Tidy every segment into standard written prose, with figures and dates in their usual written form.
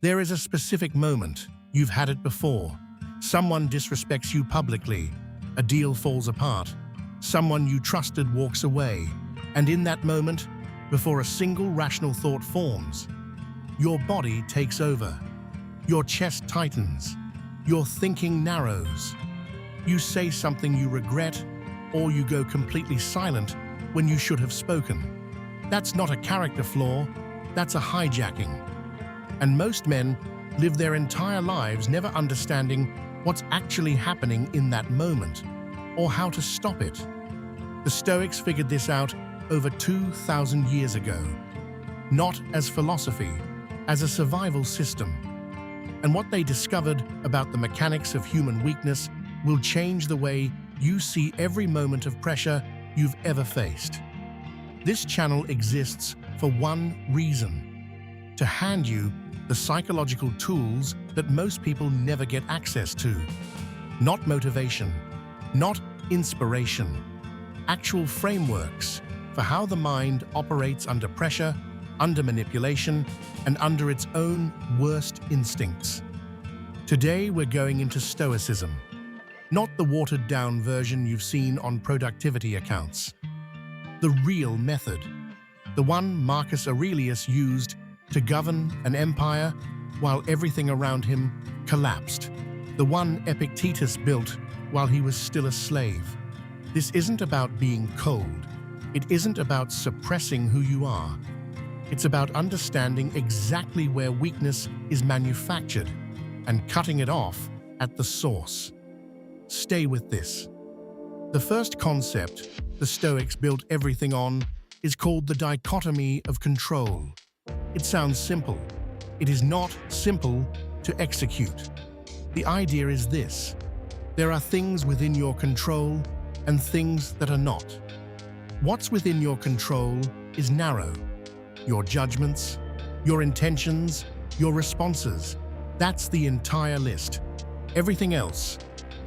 There is a specific moment. You've had it before. Someone disrespects you publicly. A deal falls apart. Someone you trusted walks away. And in that moment, before a single rational thought forms, your body takes over. Your chest tightens. Your thinking narrows. You say something you regret, or you go completely silent when you should have spoken. That's not a character flaw, that's a hijacking. And most men live their entire lives never understanding what's actually happening in that moment, or how to stop it. The Stoics figured this out over 2,000 years ago, not as philosophy, as a survival system. And what they discovered about the mechanics of human weakness will change the way you see every moment of pressure you've ever faced. This channel exists for one reason: to hand you the psychological tools that most people never get access to. Not motivation, not inspiration, actual frameworks for how the mind operates under pressure, under manipulation, and under its own worst instincts. Today we're going into Stoicism, not the watered-down version you've seen on productivity accounts. The real method, the one Marcus Aurelius used to govern an empire while everything around him collapsed. The one Epictetus built while he was still a slave. This isn't about being cold. It isn't about suppressing who you are. It's about understanding exactly where weakness is manufactured and cutting it off at the source. Stay with this. The first concept the Stoics built everything on is called the Dichotomy of Control. It sounds simple. It is not simple to execute. The idea is this: there are things within your control and things that are not. What's within your control is narrow. Your judgments, your intentions, your responses. That's the entire list. Everything else,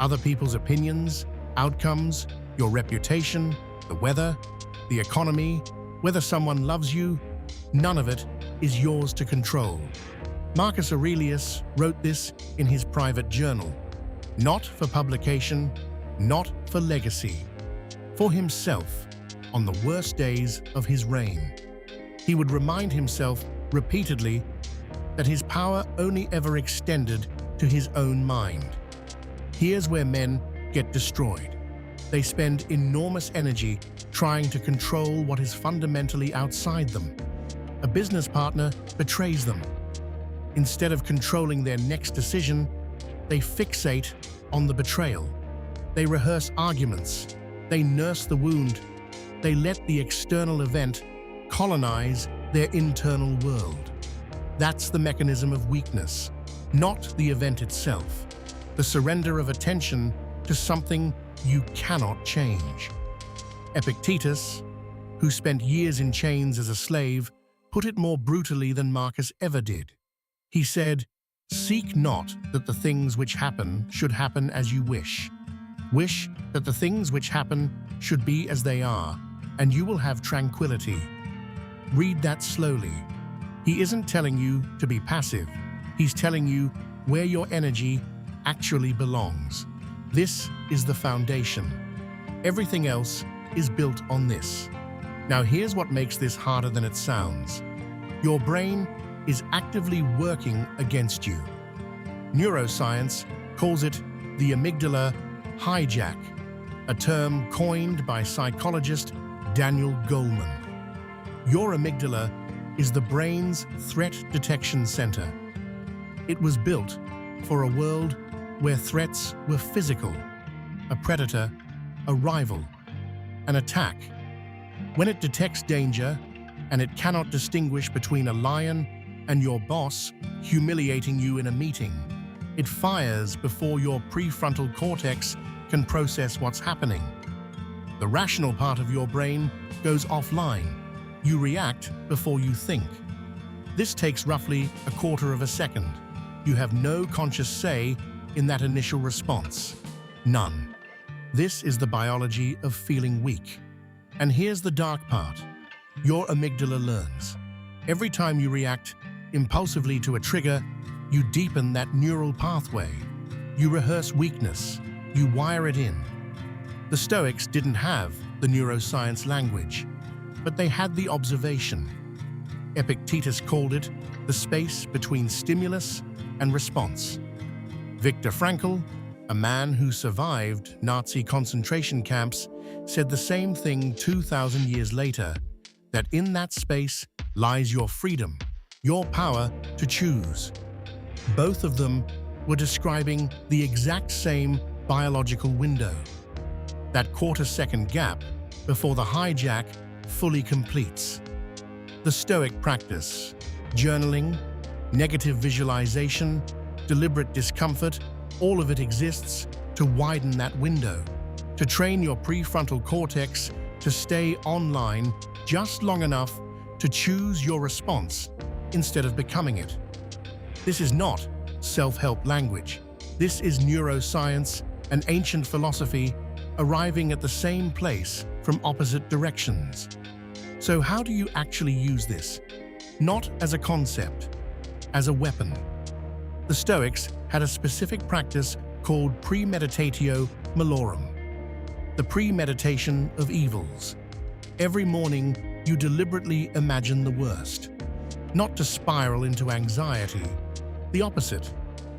other people's opinions, outcomes, your reputation, the weather, the economy, whether someone loves you, none of it is yours to control. Marcus Aurelius wrote this in his private journal, not for publication, not for legacy, for himself on the worst days of his reign. He would remind himself repeatedly that his power only ever extended to his own mind. Here's where men get destroyed. They spend enormous energy trying to control what is fundamentally outside them. A business partner betrays them. Instead of controlling their next decision, they fixate on the betrayal. They rehearse arguments. They nurse the wound. They let the external event colonize their internal world. That's the mechanism of weakness, not the event itself. The surrender of attention to something you cannot change. Epictetus, who spent years in chains as a slave, put it more brutally than Marcus ever did. He said, "Seek not that the things which happen should happen as you wish. Wish that the things which happen should be as they are, and you will have tranquility." Read that slowly. He isn't telling you to be passive. He's telling you where your energy actually belongs. This is the foundation. Everything else is built on this. Now here's what makes this harder than it sounds. Your brain is actively working against you. Neuroscience calls it the amygdala hijack, a term coined by psychologist Daniel Goleman. Your amygdala is the brain's threat detection center. It was built for a world where threats were physical: a predator, a rival, an attack. When it detects danger, and it cannot distinguish between a lion and your boss humiliating you in a meeting, it fires before your prefrontal cortex can process what's happening. The rational part of your brain goes offline. You react before you think. This takes roughly a quarter of a second. You have no conscious say in that initial response. None. This is the biology of feeling weak. And here's the dark part. Your amygdala learns. Every time you react, impulsively to a trigger, you deepen that neural pathway. You rehearse weakness. You wire it in. The Stoics didn't have the neuroscience language, but they had the observation. Epictetus called it the space between stimulus and response. Viktor Frankl, a man who survived Nazi concentration camps, said the same thing 2,000 years later, that in that space lies your freedom, your power to choose. Both of them were describing the exact same biological window, that quarter-second gap before the hijack fully completes. The Stoic practice, journaling, negative visualization, deliberate discomfort, all of it exists to widen that window, to train your prefrontal cortex to stay online just long enough to choose your response instead of becoming it. This is not self-help language. This is neuroscience and ancient philosophy arriving at the same place from opposite directions. So how do you actually use this? Not as a concept, as a weapon. The Stoics had a specific practice called premeditatio malorum, the premeditation of evils. Every morning, you deliberately imagine the worst, not to spiral into anxiety. The opposite,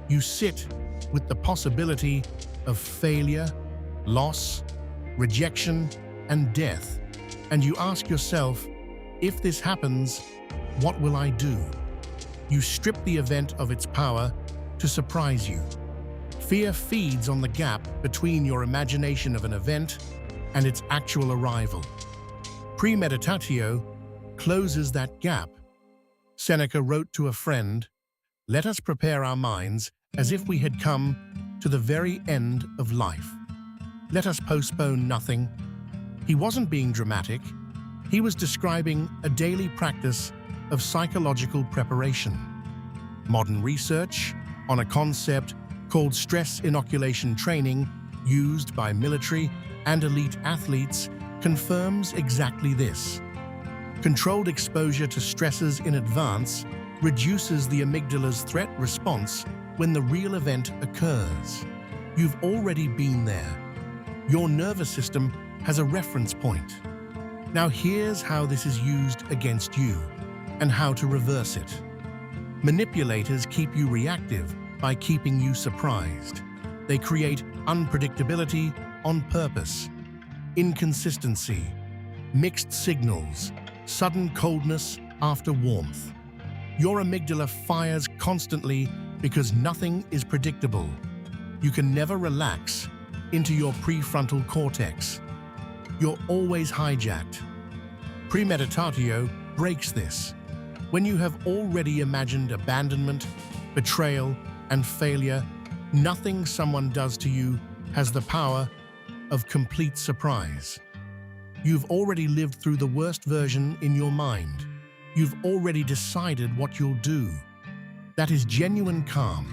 you sit with the possibility of failure, loss, rejection, and death, and you ask yourself, if this happens, what will I do? You strip the event of its power to surprise you. Fear feeds on the gap between your imagination of an event and its actual arrival. Premeditatio closes that gap. Seneca wrote to a friend, "Let us prepare our minds as if we had come to the very end of life. Let us postpone nothing." He wasn't being dramatic. He was describing a daily practice of psychological preparation. Modern research on a concept called stress inoculation training used by military and elite athletes confirms exactly this. Controlled exposure to stresses in advance reduces the amygdala's threat response when the real event occurs. You've already been there. Your nervous system has a reference point. Now here's how this is used against you and how to reverse it. Manipulators keep you reactive by keeping you surprised. They create unpredictability on purpose, inconsistency, mixed signals, sudden coldness after warmth. Your amygdala fires constantly because nothing is predictable. You can never relax into your prefrontal cortex. You're always hijacked. Premeditatio breaks this. When you have already imagined abandonment, betrayal, and failure, nothing someone does to you has the power of complete surprise. You've already lived through the worst version in your mind. You've already decided what you'll do. That is genuine calm,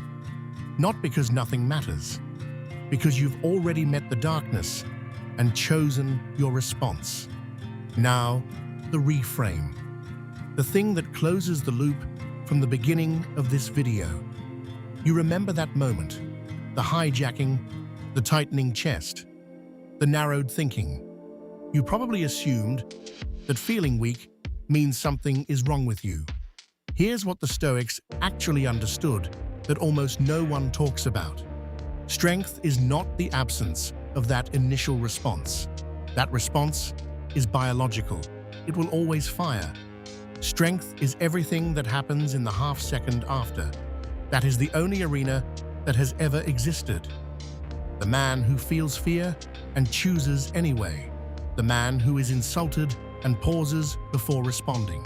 not because nothing matters, because you've already met the darkness and chosen your response. Now, the reframe. The thing that closes the loop from the beginning of this video. You remember that moment, the hijacking, the tightening chest, the narrowed thinking. You probably assumed that feeling weak means something is wrong with you. Here's what the Stoics actually understood that almost no one talks about. Strength is not the absence of that initial response. That response is biological. It will always fire. Strength is everything that happens in the half-second after. That is the only arena that has ever existed. The man who feels fear and chooses anyway. The man who is insulted and pauses before responding.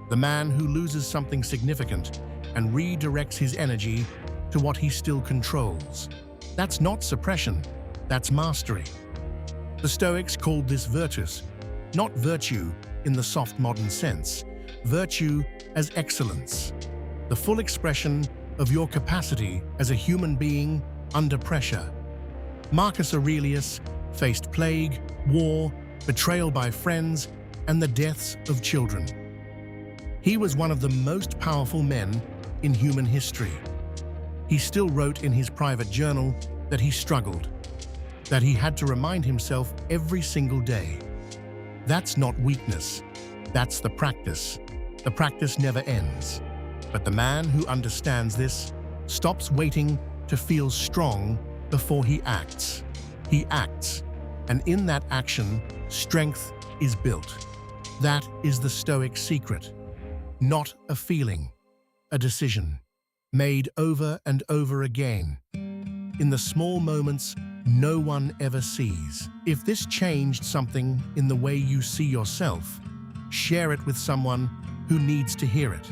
The man who loses something significant and redirects his energy to what he still controls. That's not suppression, that's mastery. The Stoics called this virtus, not virtue in the soft modern sense, virtue as excellence, the full expression of your capacity as a human being under pressure. Marcus Aurelius faced plague, war, betrayal by friends, and the deaths of children. He was one of the most powerful men in human history. He still wrote in his private journal that he struggled, that he had to remind himself every single day. That's not weakness, that's the practice. The practice never ends. But the man who understands this stops waiting to feel strong before he acts. He acts, and in that action, strength is built. That is the Stoic secret. Not a feeling, a decision, made over and over again, in the small moments no one ever sees. If this changed something in the way you see yourself, share it with someone who needs to hear it.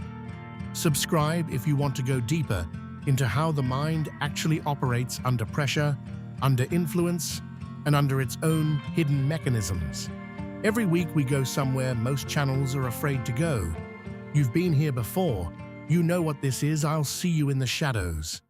Subscribe if you want to go deeper into how the mind actually operates under pressure, under influence, and under its own hidden mechanisms. Every week we go somewhere most channels are afraid to go. You've been here before. You know what this is. I'll see you in the shadows.